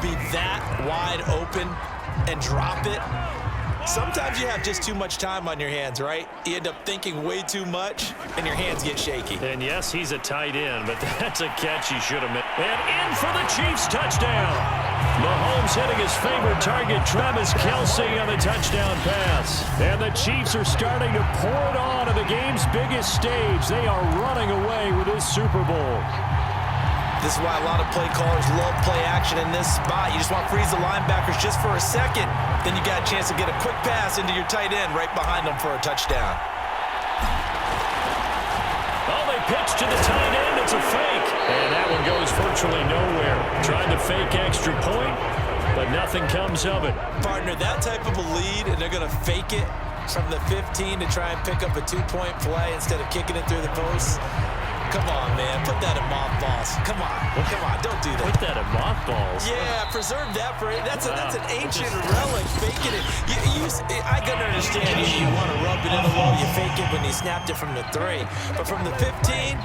be that wide open and drop it. Sometimes you have just too much time on your hands, right? You end up thinking way too much, and your hands get shaky. And yes, he's a tight end, but that's a catch he should have made. And in for the Chiefs touchdown. Mahomes hitting his favorite target, Travis Kelce, on the touchdown pass. And the Chiefs are starting to pour it on the game's biggest stage. They are running away with this Super Bowl. This is why a lot of play callers love play action in this spot. You just want to freeze the linebackers just for a second. Then you got a chance to get a quick pass into your tight end right behind them for a touchdown. Oh, they pitch to the tight end. It's a fake. And that one goes virtually nowhere. Tried to fake extra point, but nothing comes of it. Partner, that type of a lead, and they're going to fake it from the 15 to try and pick up a 2-point play instead of kicking it through the posts. Come on, man. Put that in mothballs. Come on. Come on. Don't do that. Put that in mothballs? Yeah, preserve that for it. That's an ancient relic. Faking it. I can understand you want to rub it in a little. You fake it when he snapped it from the 3. But from the 15,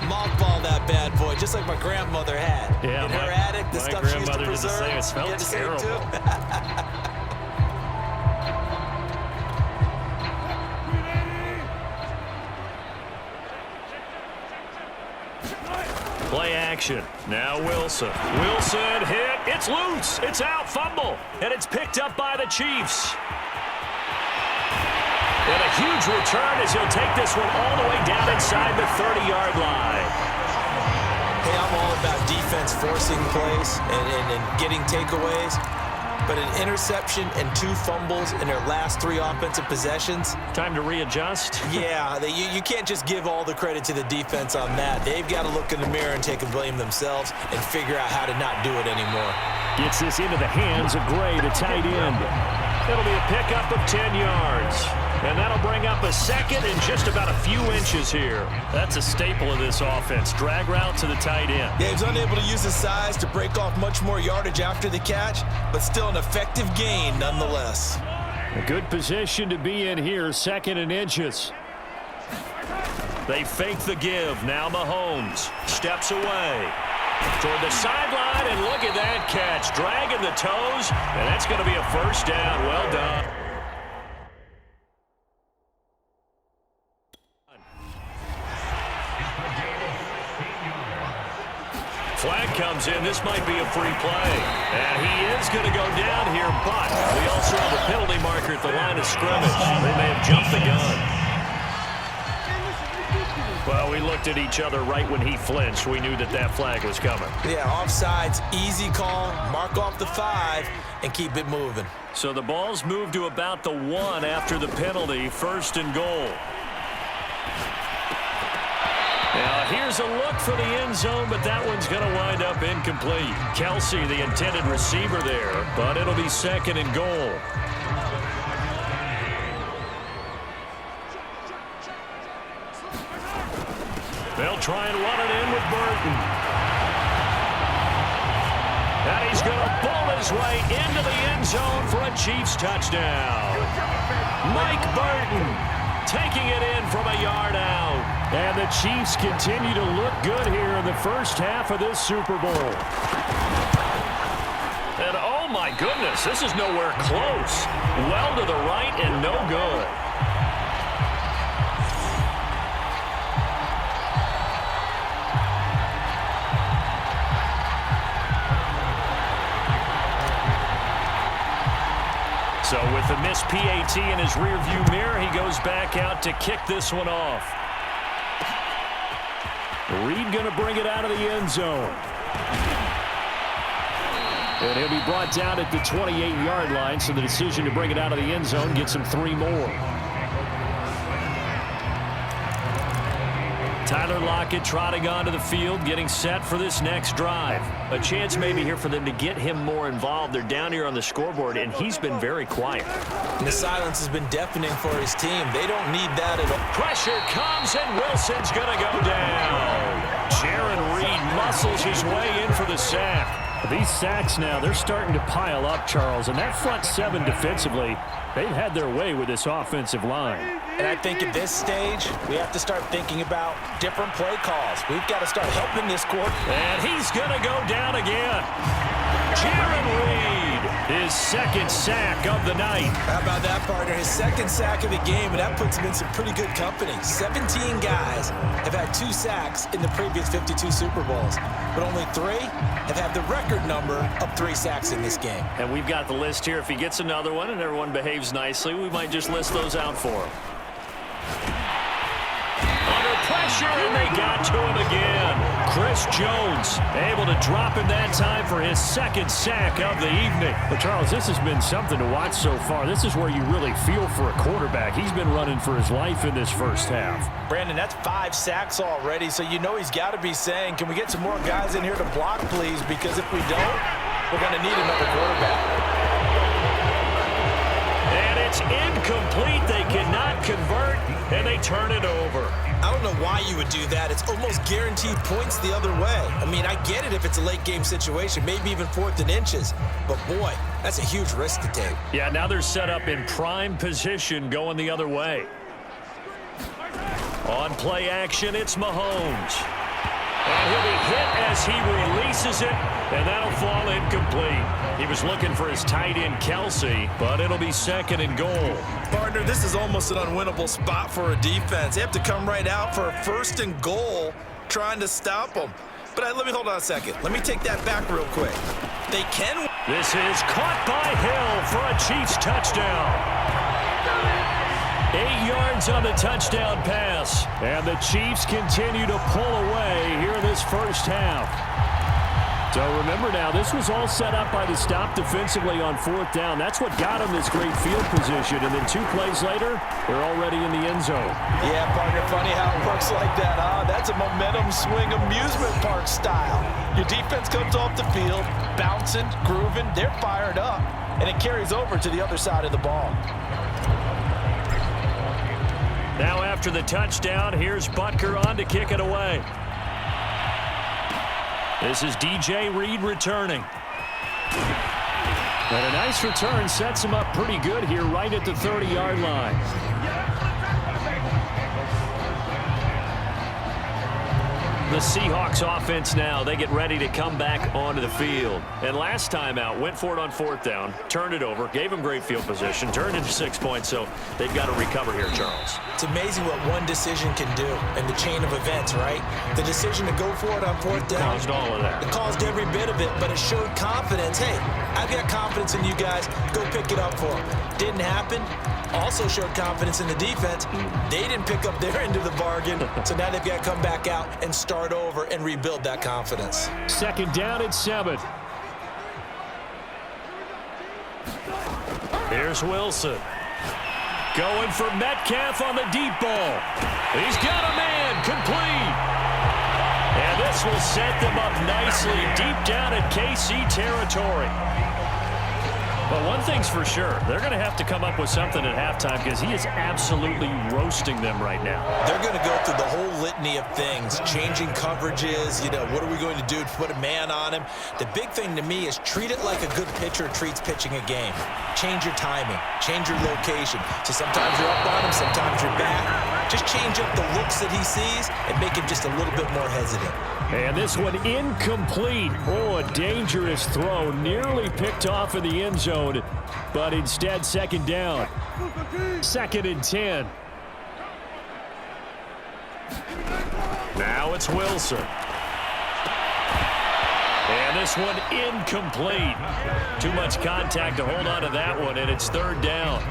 mothball that bad boy, just like my grandmother had. Yeah, in her attic, the stuff she used to preserve. It smelled terrible. Play action. Now Wilson. Wilson hit. It's loose. It's out. Fumble. And it's picked up by the Chiefs. And a huge return as he'll take this one all the way down inside the 30-yard line. Hey, I'm all about defense forcing plays and getting takeaways. But an interception and 2 fumbles in their last 3 offensive possessions. Time to readjust? Yeah, you can't just give all the credit to the defense on that. They've got to look in the mirror and take a blame themselves and figure out how to not do it anymore. Gets this into the hands of Gray, the tight end. It'll be a pickup of 10 yards. And that'll bring up a second in just about a few inches here. That's a staple of this offense. Drag route to the tight end. Yeah, he was unable to use his size to break off much more yardage after the catch, but still an effective gain nonetheless. A good position to be in here, 2nd and inches. They fake the give. Now Mahomes steps away toward the sideline, and look at that catch. Dragging the toes, and that's going to be a first down. Well done. Flag comes in. This might be a free play. And he is going to go down here, but we also have a penalty marker at the line of scrimmage. They may have jumped the gun. Well, we looked at each other right when he flinched. We knew that flag was coming. Yeah, offsides, easy call, mark off the 5, and keep it moving. So the ball's moved to about the 1 after the penalty, 1st and goal. Now, here's a look for the end zone, but that one's going to wind up incomplete. Kelce, the intended receiver there, but it'll be 2nd and goal. They'll try and run it in with Burton. And he's going to pull his way into the end zone for a Chiefs touchdown. Mike Burton taking it in from a yard out. And the Chiefs continue to look good here in the first half of this Super Bowl. And oh my goodness, this is nowhere close. Well to the right and no good. So with the missed PAT in his rearview mirror, he goes back out to kick this one off. Reed going to bring it out of the end zone. And he'll be brought down at the 28-yard line, so the decision to bring it out of the end zone gets him 3 more. Tyler Lockett trotting onto the field, getting set for this next drive. A chance maybe here for them to get him more involved. They're down here on the scoreboard, and he's been very quiet. And the silence has been deafening for his team. They don't need that at all. Pressure comes, and Wilson's going to go down. Jaron Reed muscles his way in for the sack. These sacks now, they're starting to pile up, Charles, and that front 7 defensively, they've had their way with this offensive line. And I think at this stage, we have to start thinking about different play calls. We've got to start helping this quarterback. And he's going to go down again. Jaron Reed, his second sack of the night. How about that, partner? His second sack of the game, and that puts him in some pretty good company. 17 guys have had 2 sacks in the previous 52 Super Bowls, but only 3 have had the record number of 3 sacks in this game. And we've got the list here. If he gets another one and everyone behaves nicely, we might just list those out for him. Under pressure, and they got to him again. Chris Jones able to drop him that time for his second sack of the evening. But, Charles, this has been something to watch so far. This is where you really feel for a quarterback. He's been running for his life in this first half. Brandon, that's 5 sacks already, so you know he's got to be saying, can we get some more guys in here to block, please? Because if we don't, we're going to need another quarterback. And it's incomplete. They cannot convert, and they turn it over. I don't know why you would do that. It's almost guaranteed points the other way. I mean, I get it if it's a late game situation, maybe even 4th and inches. But, boy, that's a huge risk to take. Yeah, now they're set up in prime position going the other way. On play action, it's Mahomes. And he'll be hit as he releases it, and that'll fall incomplete. He was looking for his tight end, Kelsey, but it'll be 2nd and goal. Partner, this is almost an unwinnable spot for a defense. They have to come right out for a 1st and goal trying to stop them. But let me hold on a second. Let me take that back real quick. They can. This is caught by Hill for a Chiefs touchdown. 8 yards on the touchdown pass. And the Chiefs continue to pull away here in this first half. So remember now, this was all set up by the stop defensively on 4th down. That's what got them this great field position. And then 2 plays later, they're already in the end zone. Yeah, partner, funny how it works like that, huh? That's a momentum swing amusement park style. Your defense comes off the field, bouncing, grooving, they're fired up, and it carries over to the other side of the ball. Now after the touchdown, here's Butker on to kick it away. This is DJ Reed returning. And a nice return sets him up pretty good here right at the 30-yard line. The Seahawks offense now, they get ready to come back onto the field. And last time out, went for it on 4th down, turned it over, gave them great field position, turned into 6 points, so they've got to recover here, Charles. It's amazing what one decision can do in the chain of events, right? The decision to go for it on 4th down. Caused all of that. It caused every bit of it, but it showed confidence. Hey, I've got confidence in you guys. Go pick it up for them. Didn't happen. Also showed confidence in the defense. They didn't pick up their end of the bargain, so now they've got to come back out and start over and rebuild that confidence. 2nd down at 7. Here's Wilson. Going for Metcalf on the deep ball. He's got a man, complete. And this will set them up nicely deep down at KC territory. But one thing's for sure, they're going to have to come up with something at halftime because he is absolutely roasting them right now. They're going to go through the whole litany of things, changing coverages, what are we going to do to put a man on him? The big thing to me is treat it like a good pitcher treats pitching a game. Change your timing, change your location. So sometimes you're up on him, sometimes you're back. Just change up the looks that he sees and make him just a little bit more hesitant. And this one incomplete. Oh, a dangerous throw. Nearly picked off in the end zone, but instead 2nd down. 2nd and 10. Now it's Wilson. And this one incomplete. Too much contact to hold on to that one, and it's 3rd down.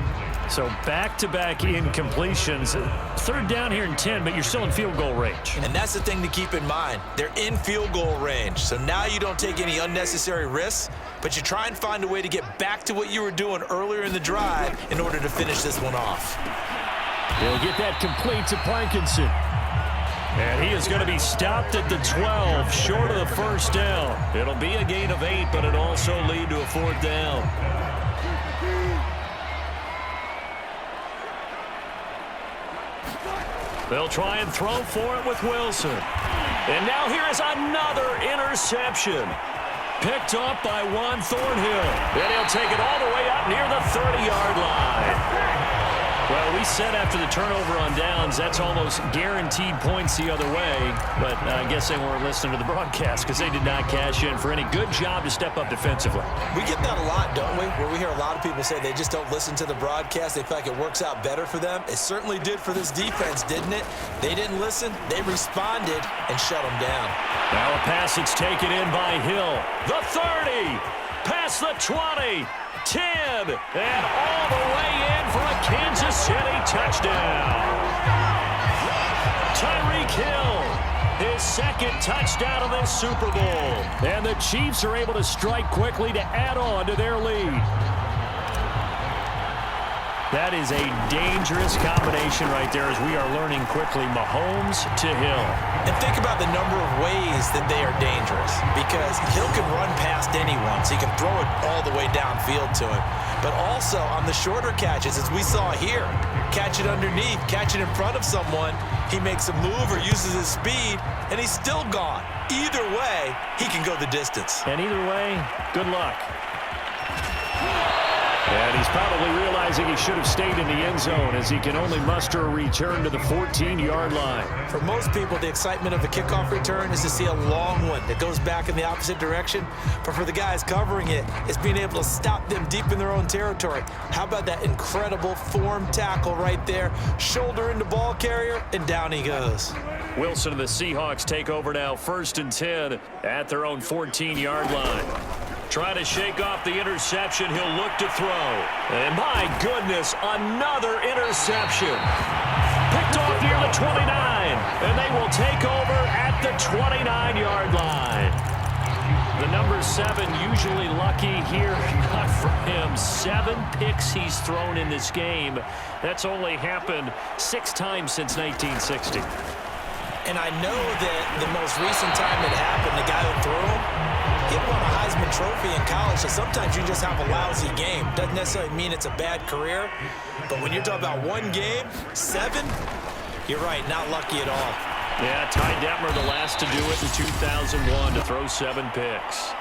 So back-to-back incompletions. 3rd down here in 10, but you're still in field goal range. And that's the thing to keep in mind. They're in field goal range. So now you don't take any unnecessary risks, but you try and find a way to get back to what you were doing earlier in the drive in order to finish this one off. They'll get that complete to Parkinson. And he is going to be stopped at the 12, short of the 1st down. It'll be a gain of 8, but it'll also lead to a 4th down. They'll try and throw for it with Wilson. And now here is another interception. Picked off by Juan Thornhill. And he'll take it all the way up near the 30-yard line. Well, we said after the turnover on downs, that's almost guaranteed points the other way. But I guess they weren't listening to the broadcast because they did not cash in for any good job to step up defensively. We get that a lot, don't we? Where we hear a lot of people say they just don't listen to the broadcast. They feel like it works out better for them. It certainly did for this defense, didn't it? They didn't listen. They responded and shut them down. Now a pass that's taken in by Hill. The 30. Past the 20. 10, and all the way in for a Kansas City touchdown. Tyreek Hill, his second touchdown of this Super Bowl. And the Chiefs are able to strike quickly to add on to their lead. That is a dangerous combination right there as we are learning quickly. Mahomes to Hill. And think about the number of ways that they are dangerous, because Hill can run past anyone, so he can throw it all the way downfield to him. But also on the shorter catches, as we saw here, catch it underneath, catch it in front of someone, he makes a move or uses his speed, and he's still gone. Either way, he can go the distance. And either way, good luck. And he's probably realizing he should have stayed in the end zone as he can only muster a return to the 14-yard line. For most people, the excitement of a kickoff return is to see a long one that goes back in the opposite direction. But for the guys covering it, it's being able to stop them deep in their own territory. How about that incredible form tackle right there? Shoulder into ball carrier, and down he goes. Wilson and the Seahawks take over now, 1st and 10 at their own 14-yard line. Trying to shake off the interception. He'll look to throw. And my goodness, another interception. Picked off near the 29. And they will take over at the 29-yard line. The number 7 usually lucky here. Not for him. 7 picks he's thrown in this game. That's only happened 6 times since 1960. And I know that the most recent time it happened, the guy who threw him, he won a Heisman Trophy in college, so sometimes you just have a lousy game. Doesn't necessarily mean it's a bad career, but when you're talking about one game, 7, you're right, not lucky at all. Yeah, Ty Detmer the last to do it in 2001 to throw 7 picks.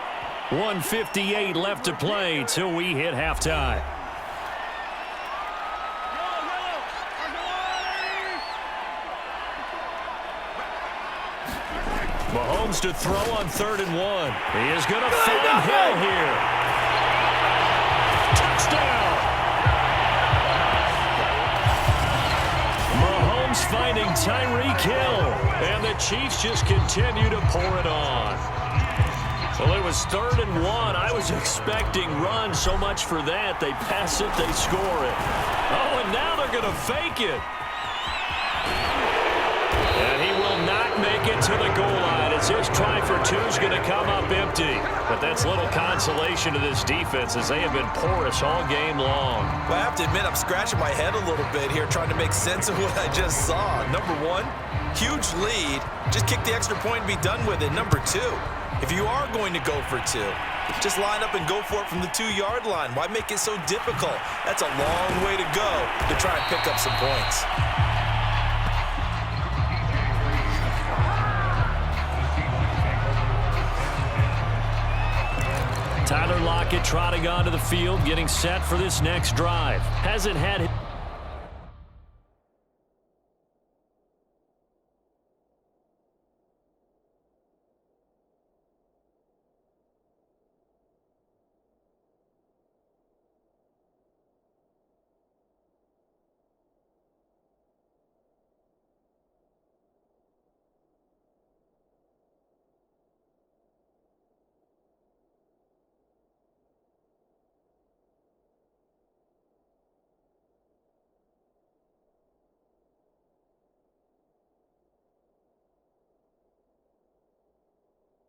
1:58 left to play till we hit halftime. Mahomes to throw on 3rd and 1. He is going to find Hill here. Touchdown! Mahomes finding Tyreek Hill. And the Chiefs just continue to pour it on. Well, it was 3rd and 1. I was expecting run, so much for that. They pass it, they score it. Oh, and now they're going to fake it. And he will not make it to the goal line as his try for 2 is going to come up empty. But that's little consolation to this defense as they have been porous all game long. Well, I have to admit, I'm scratching my head a little bit here trying to make sense of what I just saw. Number 1, huge lead. Just kick the extra point and be done with it. Number 2, if you are going to go for 2, just line up and go for it from the 2-yard line. Why make it so difficult? That's a long way to go to try and pick up some points. Tyler Lockett trotting onto the field, getting set for this next drive. Hasn't had it.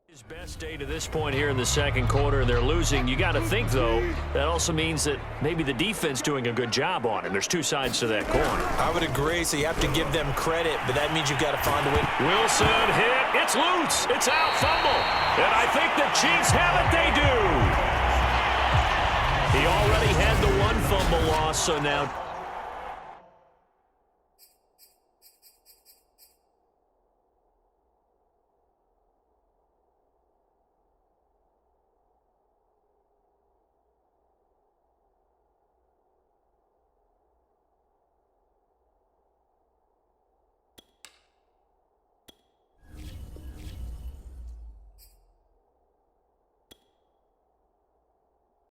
His best day to this point here in the second quarter, and they're losing. You got to think, though, that also means that maybe the defense doing a good job on him. There's 2 sides to that coin. I would agree, so you have to give them credit, but that means you've got to find a way. Wilson hit. It's loose. It's out. Fumble. And I think the Chiefs have it. They do. He already had the 1 fumble loss, so now